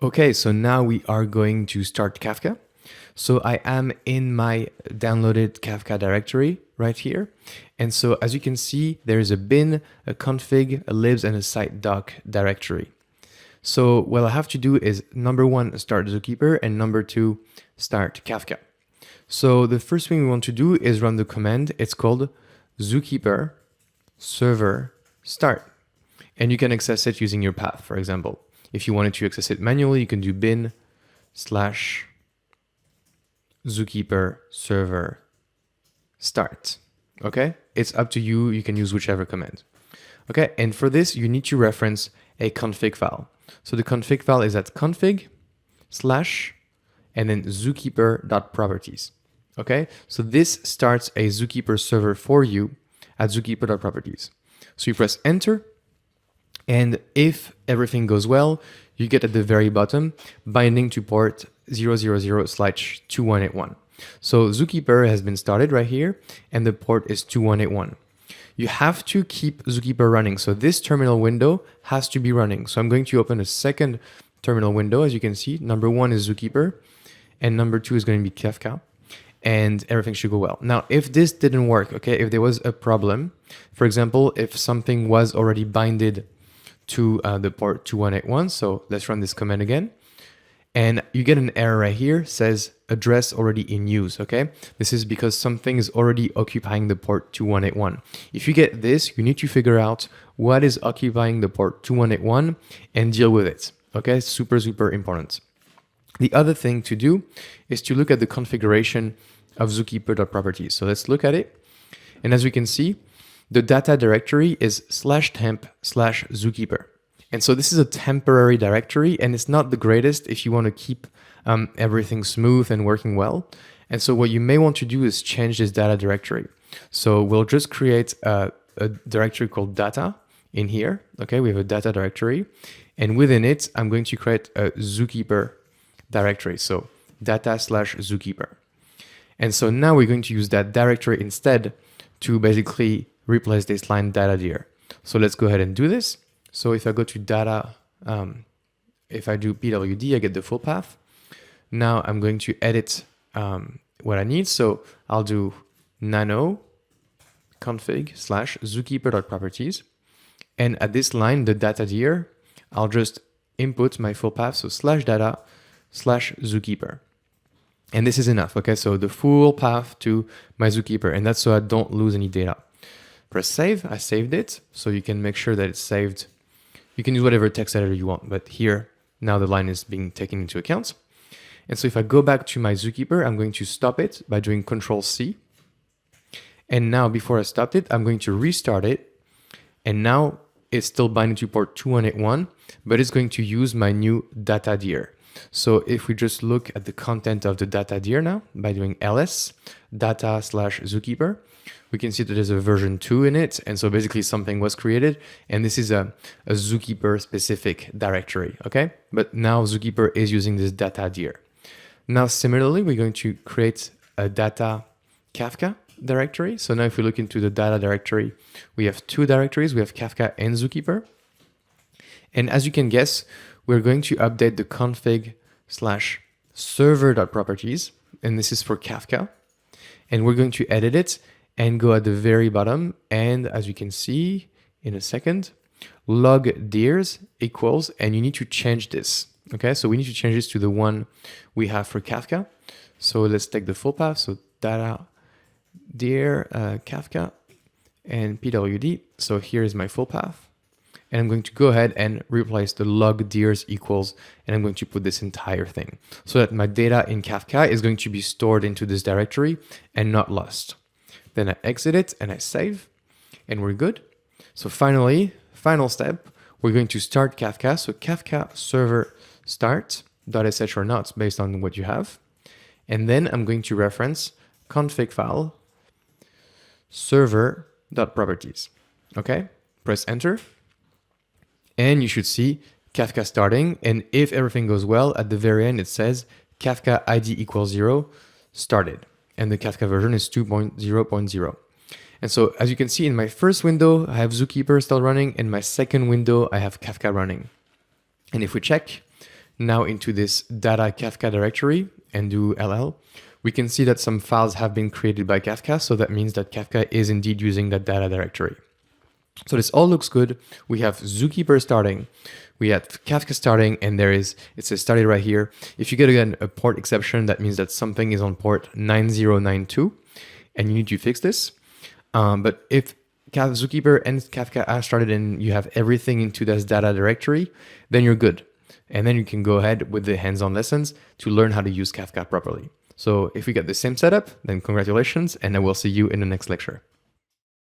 Okay, so now we are going to start Kafka. So I am in my downloaded Kafka directory right here. And so as you can see, there's a bin, a config, a libs, and a site doc directory. So what I have to do is number one, start ZooKeeper, and number two, start Kafka. So the first thing we want to do is run the command. It's called ZooKeeper server start. And you can access it using your path, for example. If you wanted to access it manually, you can do bin / ZooKeeper server start. Okay, it's up to you. You can use whichever command. Okay, and for this, you need to reference a config file. So the config file is at config / and then zookeeper.properties. Okay, so this starts a ZooKeeper server for you at zookeeper.properties. So you press enter. And if everything goes well, you get at the very bottom binding to port 000/2181. So ZooKeeper has been started right here, and the port is 2181. You have to keep ZooKeeper running. So this terminal window has to be running. So I'm going to open a second terminal window. As you can see, number one is ZooKeeper, and number two is going to be Kafka, and everything should go well. Now, if this didn't work, okay, if there was a problem, for example, if something was already binded to the port 2181. So let's run this command again. And you get an error right here, says address already in use, okay? This is because something is already occupying the port 2181. If you get this, you need to figure out what is occupying the port 2181 and deal with it, okay? Super, super important. The other thing to do is to look at the configuration of zookeeper.properties. So let's look at it. And as we can see, the data directory is /temp/zookeeper. And so this is a temporary directory, and it's not the greatest if you want to keep everything smooth and working well. And so what you may want to do is change this data directory. So we'll just create a directory called data in here. Okay, we have a data directory, and within it, I'm going to create a zookeeper directory. So data/zookeeper. And so now we're going to use that directory instead to basically replace this line data dir. So let's go ahead and do this. So if I go to data, if I do pwd, I get the full path. Now I'm going to edit what I need. So I'll do nano config /zookeeper.properties. And at this line, the data dir, I'll just input my full path. So /data/zookeeper. And this is enough. Okay, so the full path to my ZooKeeper, and that's so I don't lose any data. Press save. I saved it, so you can make sure that it's saved. You can use whatever text editor you want, but here, now the line is being taken into account. And so if I go back to my ZooKeeper, I'm going to stop it by doing Control-C. And now before I stopped it, I'm going to restart it. And now it's still binding to port 2181, but it's going to use my new data dir. So if we just look at the content of the data dir now by doing ls data/zookeeper, we can see that there's a version 2 in it. And so basically something was created, and this is a ZooKeeper specific directory, okay? But now ZooKeeper is using this data dir. Now, similarly, we're going to create a data Kafka directory. So now if we look into the data directory, we have two directories. We have Kafka and ZooKeeper. And as you can guess, we're going to update the config /server.properties, and this is for Kafka. And we're going to edit it and go at the very bottom. And as you can see in a second, log dirs equals, and you need to change this. Okay, so we need to change this to the one we have for Kafka. So let's take the full path. So data dir Kafka and pwd. So here is my full path. And I'm going to go ahead and replace the log dirs equals, and I'm going to put this entire thing so that my data in Kafka is going to be stored into this directory and not lost. Then I exit it and I save, and we're good. So finally, final step, we're going to start Kafka. So Kafka server start .sh or not based on what you have. And then I'm going to reference config file server.properties. Okay, press enter. And you should see Kafka starting. And if everything goes well, at the very end, it says Kafka ID equals 0 started. And the Kafka version is 2.0.0. And so as you can see in my first window, I have ZooKeeper still running. In my second window, I have Kafka running. And if we check, now into this data Kafka directory and do ll, we can see that some files have been created by Kafka. So that means that Kafka is indeed using that data directory. So this all looks good. We have ZooKeeper starting, we have Kafka starting, and it says started right here. If you get again a port exception, that means that something is on port 9092 and you need to fix this. But if ZooKeeper and Kafka are started and you have everything into this data directory, then you're good. And then you can go ahead with the hands-on lessons to learn how to use Kafka properly. So if we get the same setup, then congratulations, and I will see you in the next lecture.